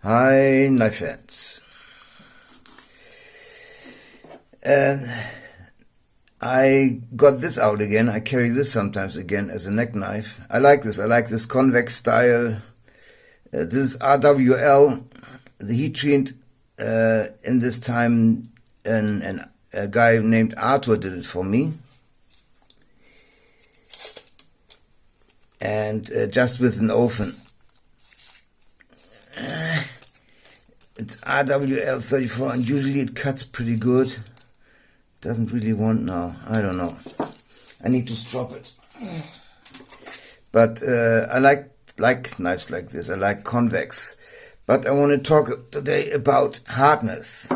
Hi, knife fans. I got this out again. I carry this sometimes again as a neck knife. I like this. I like this convex style. This is RWL. The heat treat in this time, and a guy named Arthur did it for me. And just with an oven. It's RWL 34 and usually it cuts pretty good. Doesn't really want now. I don't know. I need to strop it. But I like knives like this. I like convex. But I want to talk today about hardness.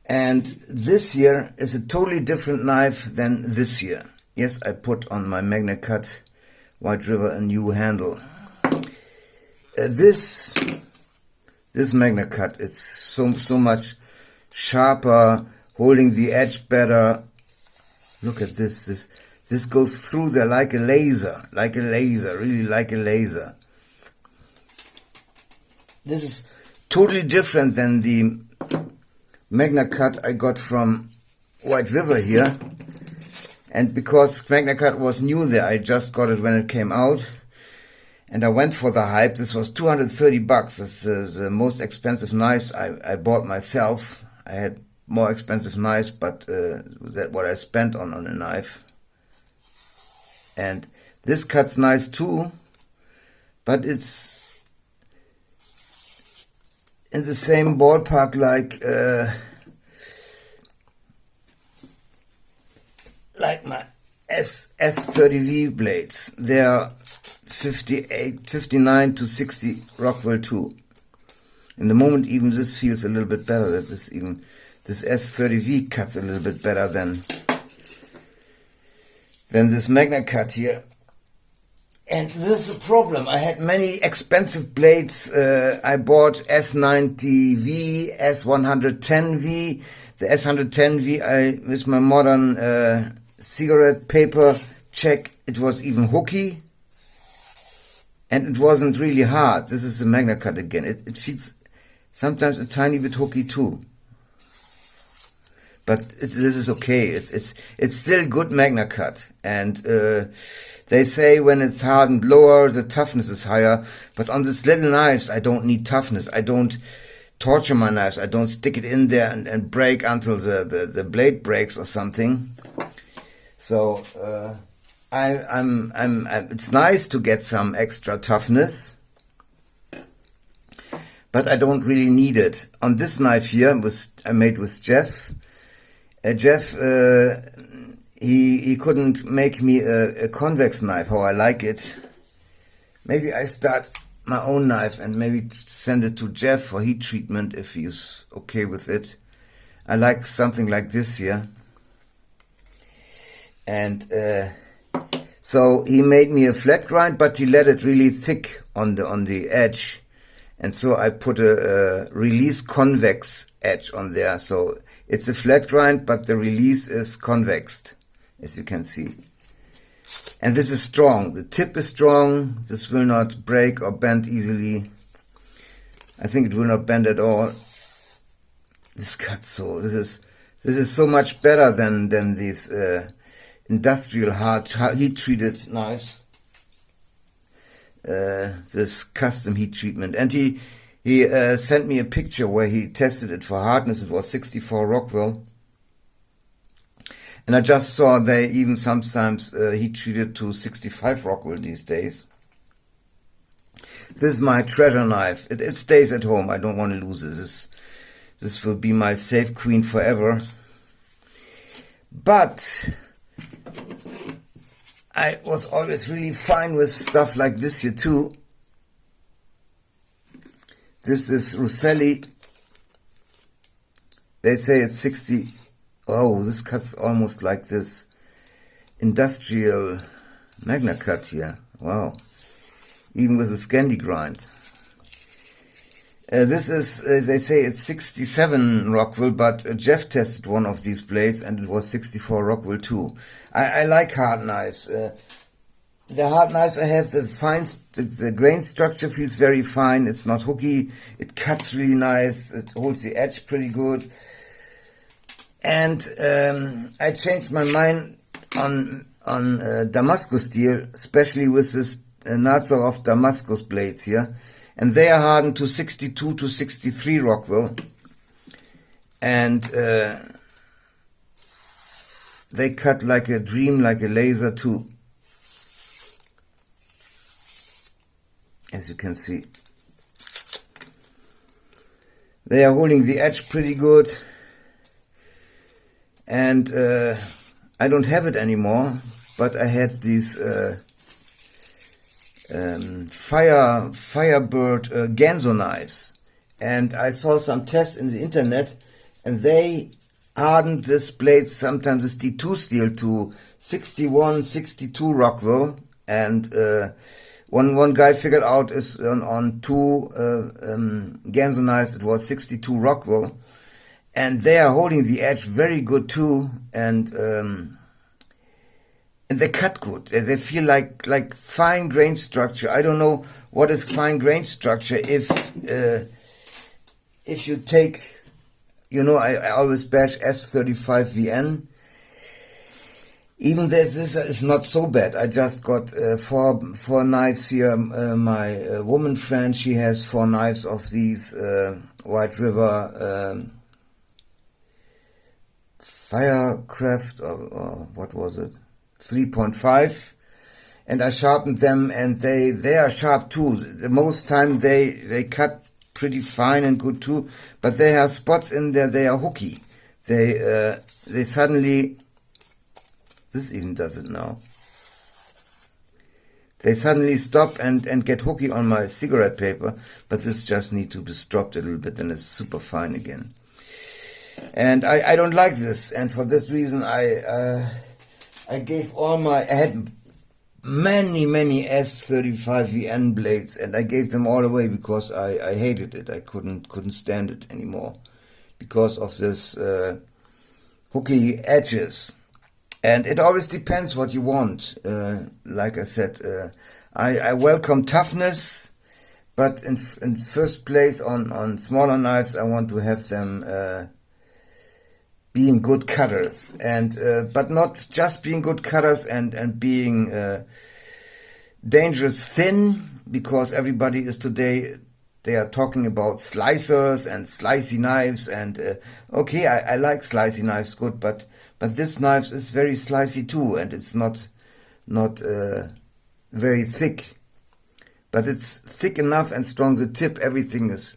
And this year is a totally different knife than this year. Yes, I put on my MagnaCut White River a new handle. This MagnaCut is so much sharper, holding the edge better. Look at this. This goes through there like a laser, really like a laser. This is totally different than the MagnaCut I got from White River here. And because MagnaCut was new there, I just got it when it came out. And I went for the hype. This was 230 bucks. It's the most expensive knives I bought myself. I had more expensive knives, but that's what I spent on a knife. And this cuts nice too, but it's in the same ballpark like my S30V blades. They are 59 to 60 Rockwell 2. In the moment, even this feels a little bit better. That this S30V cuts a little bit better than this MagnaCut here. And this is a problem. I had many expensive blades. I bought S90V, S110V. The S110V, with my modern cigarette paper check, it was even hooky. And it wasn't really hard. This is the MagnaCut again. It feels sometimes a tiny bit hooky too. But this is okay. It's still good MagnaCut. And they say when it's hardened lower, the toughness is higher. But on these little knives, I don't need toughness. I don't torture my knives. I don't stick it in there and break until the blade breaks or something. So it's nice to get some extra toughness, but I don't really need it. On this knife here, I made with Jeff. Jeff, he couldn't make me a convex knife how I like it. Maybe I start my own knife and maybe send it to Jeff for heat treatment if he's okay with it. I like something like this here. And so he made me a flat grind, but he let it really thick on the edge. And so I put a release convex edge on there. So it's a flat grind, but the release is convexed, as you can see. And this is strong. The tip is strong. This will not break or bend easily. I think it will not bend at all. This cuts so. This is so much better than these industrial hard heat treated knives. This custom heat treatment. And he sent me a picture where he tested it for hardness. It was 64 Rockwell. And I just saw they even sometimes heat treated to 65 Rockwell these days. This is my treasure knife. It stays at home. I don't want to lose this. This will be my safe queen forever. But I was always really fine with stuff like this here too. This is Russelli. They say it's 60. Oh, this cuts almost like this industrial MagnaCut here. Wow. Even with a Scandi grind. This is, as they say, it's 67 Rockwell, but Jeff tested one of these blades and it was 64 Rockwell too. I like hard knives. the hard knives I have, the grain structure feels very fine. It's not hooky. It cuts really nice. It holds the edge pretty good. And I changed my mind on Damascus steel, especially with this Nazarov Damascus blades here. And they are hardened to 62 to 63 Rockwell. And they cut like a dream, like a laser too. As you can see. They are holding the edge pretty good. And I don't have it anymore, but I had these Firebird Ganzo knives. And I saw some tests in the internet, and they hardened this blade, sometimes this D2 steel, to 61, 62 Rockwell. And one guy figured out is on two Ganzo knives it was 62 Rockwell. And they are holding the edge very good too, and they cut good. They feel like fine grain structure. I don't know what is fine grain structure. If you take, you know, I always bash S35VN. Even this is not so bad. I just got four knives here. My woman friend, she has 4 knives of these White River Firecraft, or what was it, 3.5, and I sharpened them, and they are sharp too. The most time they cut pretty fine and good too, but they have spots in there, they are hooky. They suddenly, this even does it now, they suddenly stop and get hooky on my cigarette paper, but this just needs to be stropped a little bit, and it's super fine again. And I don't like this, and for this reason I gave all I had many S35VN blades, and I gave them all away because I hated it. I couldn't stand it anymore because of this hooky edges. And it always depends what you want. Like I said, I welcome toughness, but in first place on smaller knives I want to have them being good cutters, and but not just being good cutters and being dangerous thin, because everybody is today, they are talking about slicers and slicey knives, and okay, I like slicey knives good, but this knife is very slicey too, and it's not very thick, but it's thick enough and strong. The tip, everything is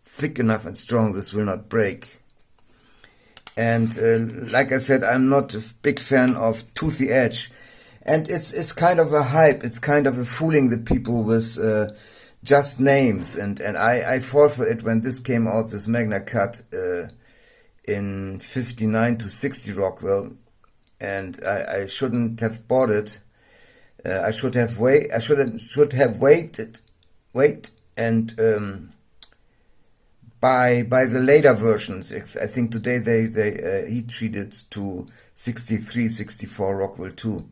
thick enough and strong. This will not break. And like I said, I'm not a big fan of toothy edge, and it's kind of a hype. It's kind of a fooling the people with just names, and I fall for it when this came out, this Magna Cut in 59 to 60 Rockwell, and I shouldn't have bought it. I should have waited and by the later versions. I think today they heat treated to 63, 64 Rockwell too.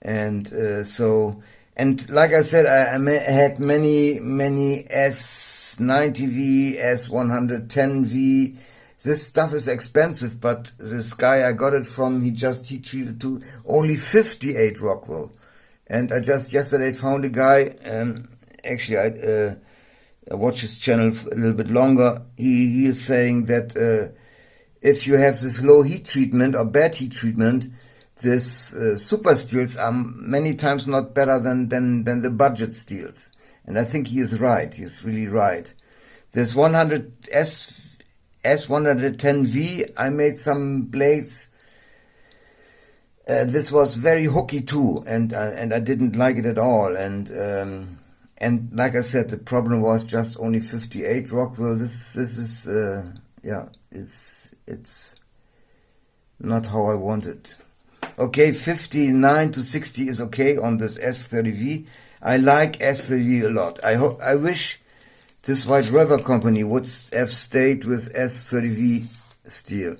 And so, and like I said, I had many S90V, S110V. This stuff is expensive, but this guy I got it from, he heat treated to only 58 Rockwell. And I just yesterday found a guy, actually I watch his channel a little bit longer. He is saying that if you have this low heat treatment or bad heat treatment, this super steels are many times not better than the budget steels. And I think he is right. He is really right. This S110V, I made some blades. This was very hooky too, and I didn't like it at all. And like I said, the problem was just only 58 Rockwell. This is yeah, it's not how I want it. Okay, 59 to 60 is okay on this S30V. I like S30V a lot. I wish this White River company would have stayed with S30V steel.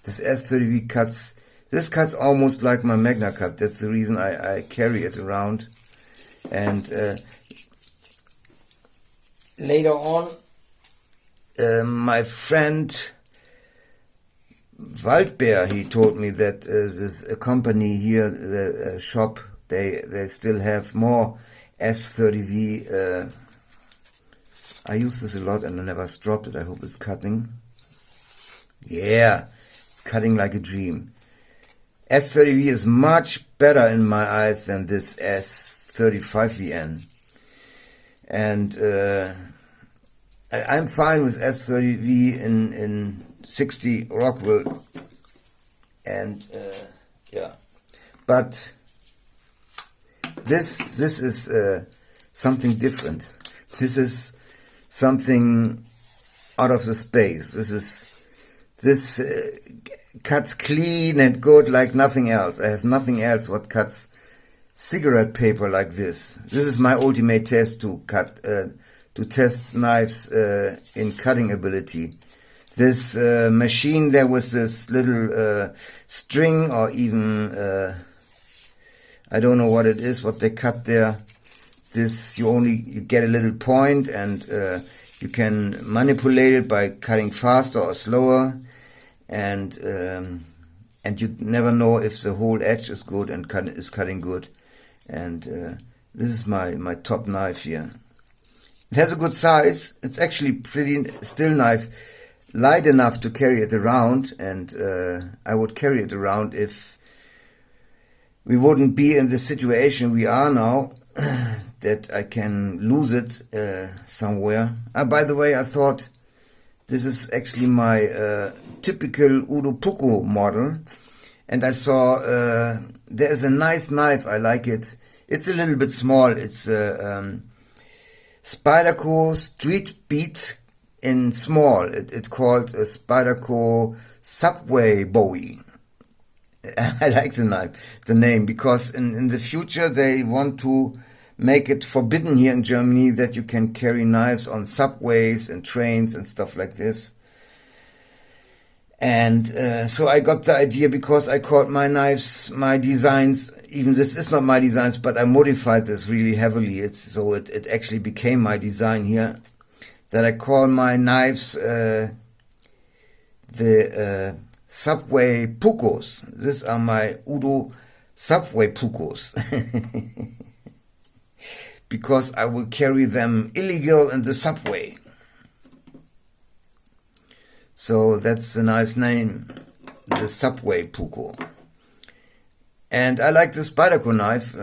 This S30V cuts This cuts almost like my Magna Cut. That's the reason I carry it around. And later on, my friend Waldbär, he told me that this a company here, the shop, they still have more S30V. I use this a lot and I never dropped it. I hope it's cutting. Yeah, it's cutting like a dream. S30V is much better in my eyes than this S35VN. And I'm fine with S30V in 60 Rockwell. And yeah, but this is something different. This is something out of the space. This cuts clean and good like nothing else. I have nothing else what cuts cigarette paper like this. This is my ultimate test to cut, to test knives in cutting ability. This machine there with this little string, or even I don't know what it is, what they cut there. This you get a little point, and you can manipulate it by cutting faster or slower, and you never know if the whole edge is good and is cutting good. And this is my top knife here. It has a good size. It's actually pretty still knife, light enough to carry it around, and I would carry it around if we wouldn't be in the situation we are now, that I can lose it somewhere. By the way, I thought this is actually my typical Udo Pucko model, and I saw there's a nice knife. I like it. It's a little bit small. It's Spyderco Street Beat in small. It's called a Spyderco Subway Bowie. I like the name, because in the future they want to make it forbidden here in Germany that you can carry knives on subways and trains and stuff like this. And so I got the idea, because I called my knives, my designs, even this is not my designs, but I modified this really heavily. It actually became my design here, that I call my knives the Subway Puccos. These are my Udo Subway Puccos. Because I will carry them illegal in the subway. So that's a nice name, the Subway Pucko. And I like the Spyderco knife.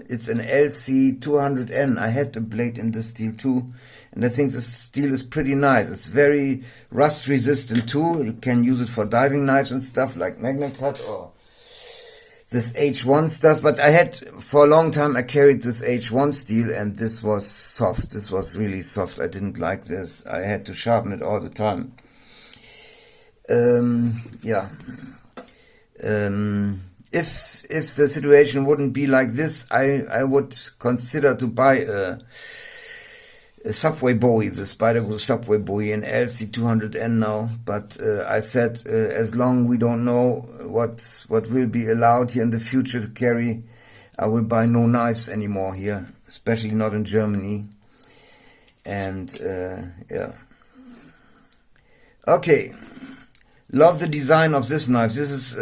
It's an LC200N. I had the blade in this steel too, and I think the steel is pretty nice. It's very rust resistant too. You can use it for diving knives and stuff like Magna Cut or this H1 stuff. But I had, for a long time, I carried this H1 steel, and this was soft. This was really soft. I didn't like this. I had to sharpen it all the time. Yeah. If the situation wouldn't be like this, I would consider to buy a Subway Bowie, the Spyderco Subway Bowie, an LC200N now. But I said, as long we don't know what will be allowed here in the future to carry, I will buy no knives anymore here, especially not in Germany. And yeah. Okay. Love the design of this knife. This is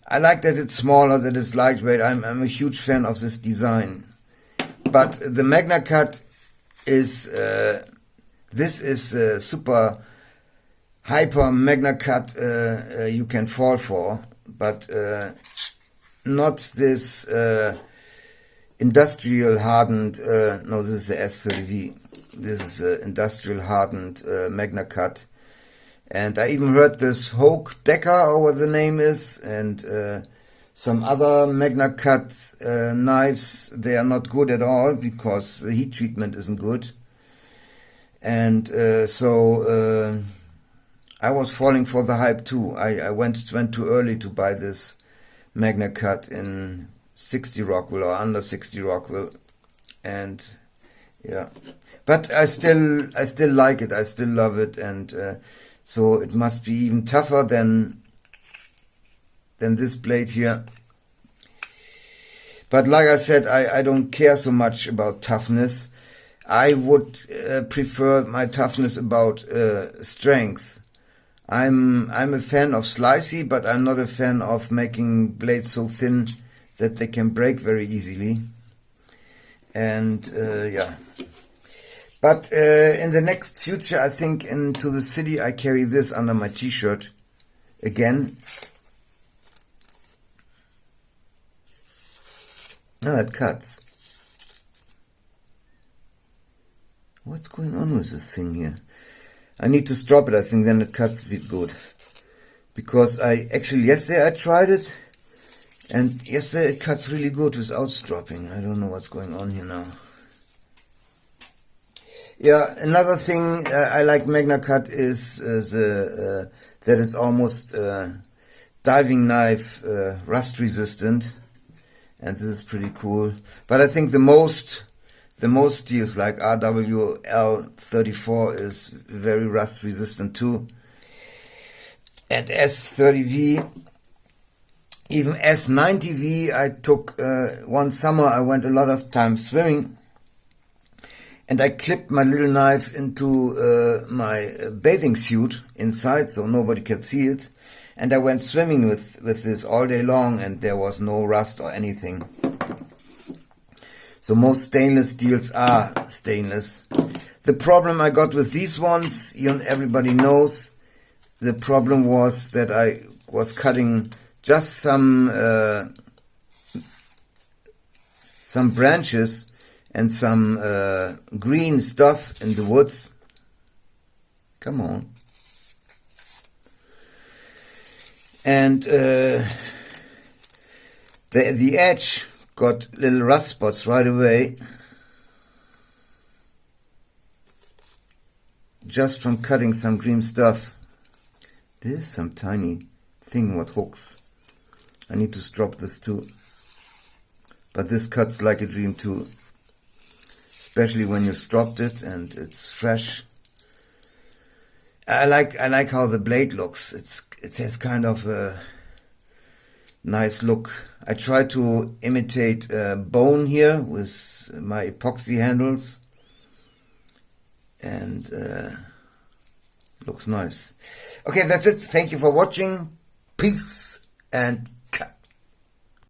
I like that it's smaller, that it's lightweight. I'm a huge fan of this design. But the Magna Cut is this is super hyper Magna Cut you can fall for, but not this industrial hardened. No, this is the S30V. This is industrial hardened Magna Cut. And I even heard this Hoke Decker, or what the name is, and some other Magna Cut knives. They are not good at all, because the heat treatment isn't good. And so I was falling for the hype too. I went too early to buy this Magna Cut in 60 Rockwell or under 60 Rockwell, and yeah. But I still like it. I still love it, and so it must be even tougher than than this blade here. But like I said, I don't care so much about toughness. I would prefer my toughness about strength. I'm a fan of slicey, but I'm not a fan of making blades so thin that they can break very easily. And yeah. But in the next future, I think into the city, I carry this under my t-shirt again. Now that cuts. What's going on with this thing here? I need to strop it, I think, then it cuts really good. Because yesterday I tried it, and yesterday it cuts really good without stropping. I don't know what's going on here now. Yeah, another thing I like MagnaCut is that it's almost diving knife rust resistant, and this is pretty cool. But I think the most steels like RWL34 is very rust resistant too, and S30V, even S90V. I took one summer, I went a lot of times swimming, and I clipped my little knife into my bathing suit inside so nobody could see it, and I went swimming with this all day long, and there was no rust or anything. So most stainless steels are stainless. The problem I got with these ones, everybody knows, the problem was that I was cutting just some branches and some green stuff in the woods. Come on. And the edge got little rust spots right away, just from cutting some green stuff. There's some tiny thing what hooks. I need to strop this too. But this cuts like a dream too, especially when you stropped it and it's fresh. I like how the blade looks. It has kind of a nice look. I try to imitate bone here with my epoxy handles, and looks nice. Okay, that's it. Thank you for watching. Peace and